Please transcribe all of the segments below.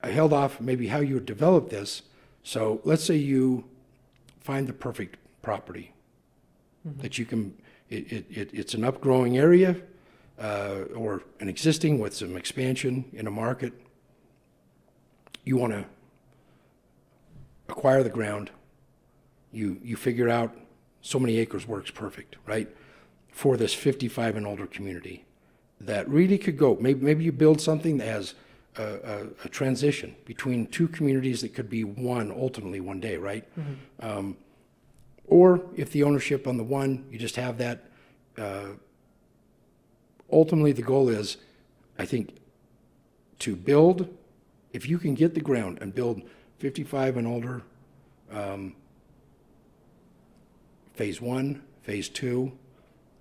I held off maybe how you would develop this. So let's say you find the perfect property that you can, it's an upgrowing area or an existing with some expansion in a market. You want to acquire the ground. You figure out so many acres works perfect, right? For this 55 and older community that really could go. Maybe you build something that has a transition between two communities that could be one ultimately one day, right? Or if the ownership on the one, you just have that. Ultimately, the goal is, I think, to build, if you can get the ground and build 55 and older, phase one, phase two,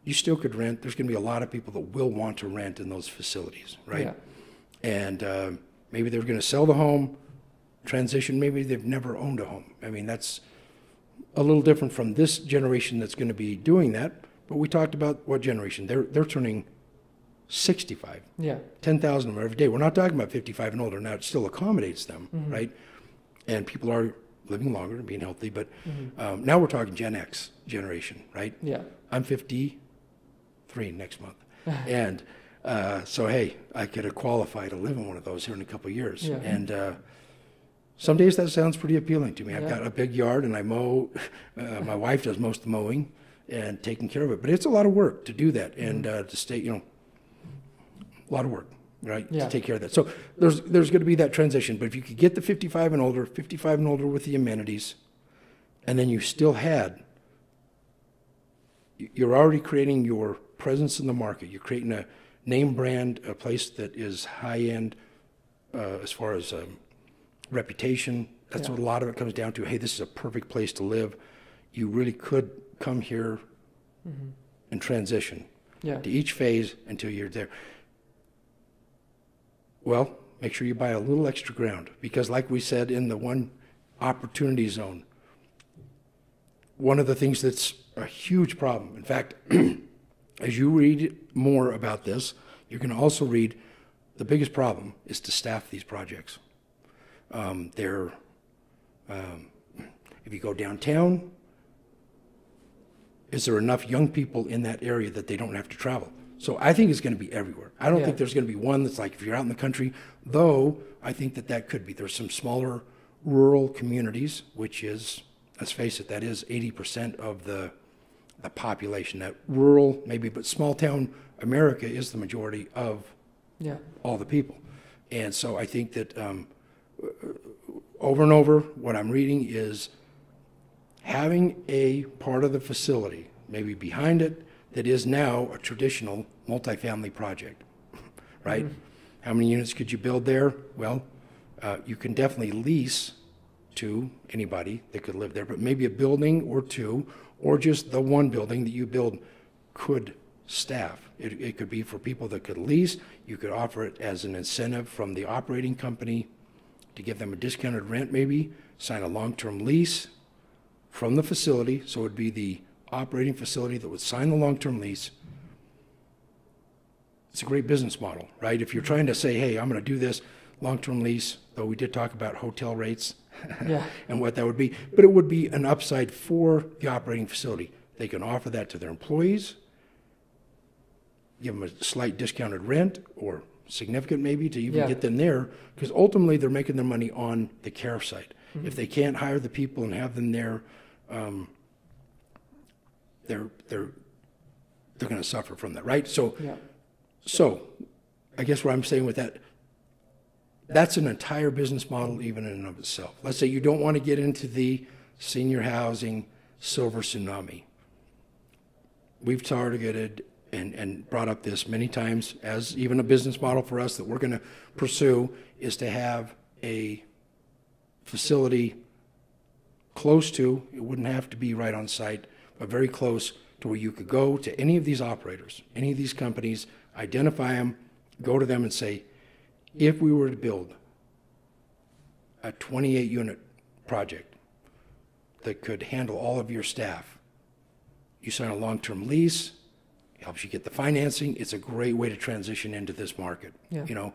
you still could rent. There's going to be a lot of people that will want to rent in those facilities, right? Yeah. And maybe they're going to sell the home, transition. Maybe they've never owned a home. I mean, that's a little different from this generation that's going to be doing that. But we talked about what generation? They're turning 65. Yeah. 10,000 of them every day. We're not talking about 55 and older. Now, it still accommodates them, right? And people are living longer and being healthy. But now we're talking Gen X generation, right? Yeah. I'm 53 next month. And so, hey, I could qualify to live in one of those here in a couple of years. Yeah. And some days that sounds pretty appealing to me. I've got a big yard and I mow. My wife does most of the mowing and taking care of it. But it's a lot of work to do that and to stay, a lot of work, right, to take care of that. So there's going to be that transition. But if you could get the 55 and older with the amenities, and then you still you're already creating your presence in the market. You're creating a name brand, a place that is high-end as far as reputation. That's what a lot of it comes down to. Hey, this is a perfect place to live. You really could come here and transition to each phase until you're there. Well, make sure you buy a little extra ground because like we said in the one opportunity zone, one of the things that's a huge problem, in fact, as you read more about this, you're going to also read the biggest problem is to staff these projects. If you go downtown, is there enough young people in that area that they don't have to travel? So I think it's going to be everywhere. I don't think there's going to be one that's like if you're out in the country, though I think that could be. There's some smaller rural communities, which is, let's face it, that is 80% of the population. That rural, maybe, but small town America is the majority of all the people. And so I think that over and over, what I'm reading is having a part of the facility, maybe behind it, that is now a traditional multifamily project, right? How many units could you build there? Well, you can definitely lease to anybody that could live there, but maybe a building or two, or just the one building that you build could staff. It could be for people that could lease. You could offer it as an incentive from the operating company to give them a discounted rent maybe, sign a long-term lease from the facility, so it would be the operating facility that would sign the long-term lease. It's a great business model, right? If you're trying to say, hey, I'm going to do this long-term lease, though we did talk about hotel rates and what that would be, but it would be an upside for the operating facility. They can offer that to their employees, give them a slight discounted rent or significant maybe to even get them there, because ultimately they're making their money on the care side. If they can't hire the people and have them there, they're going to suffer from that, right? So, so I guess what I'm saying with that, that's an entire business model even in and of itself. Let's say you don't want to get into the senior housing silver tsunami. We've targeted and brought up this many times as even a business model for us that we're going to pursue is to have a facility close to, it wouldn't have to be right on site, but very close to where you could go to any of these operators, any of these companies, identify them, go to them and say, if we were to build a 28-unit project that could handle all of your staff, you sign a long-term lease, helps you get the financing. It's a great way to transition into this market. Yeah. You know,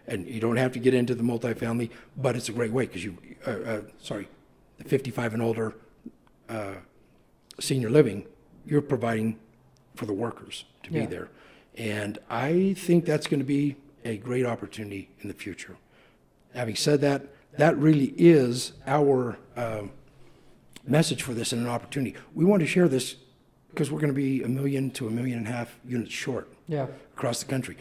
and you don't have to get into the multifamily, but it's a great way because the 55 and older senior living, you're providing for the workers to be Yeah. there. And I think that's going to be a great opportunity in the future. Having said that, that really is our message for this and an opportunity. We want to share this because we're going to be 1 million to 1.5 million units short Yeah. across the country.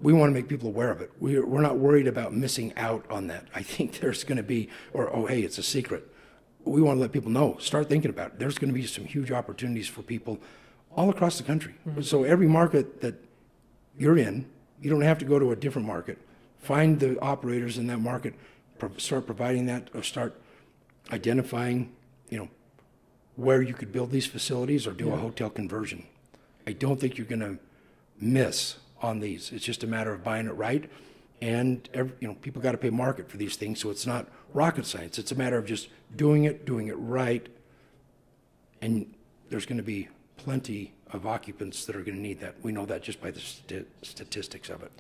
We want to make people aware of it. We're not worried about missing out on that. I think there's going to be, or, oh, hey, it's a secret. We want to let people know. Start thinking about it. There's going to be some huge opportunities for people all across the country. Mm-hmm. So every market that you're in, you don't have to go to a different market. Find the operators in that market, start providing that, or start identifying, where you could build these facilities or do a hotel conversion. I don't think you're going to miss on these. It's just a matter of buying it right. And people got to pay market for these things, so it's not rocket science. It's a matter of just doing it right, and there's going to be plenty of occupants that are going to need that. We know that just by the statistics of it.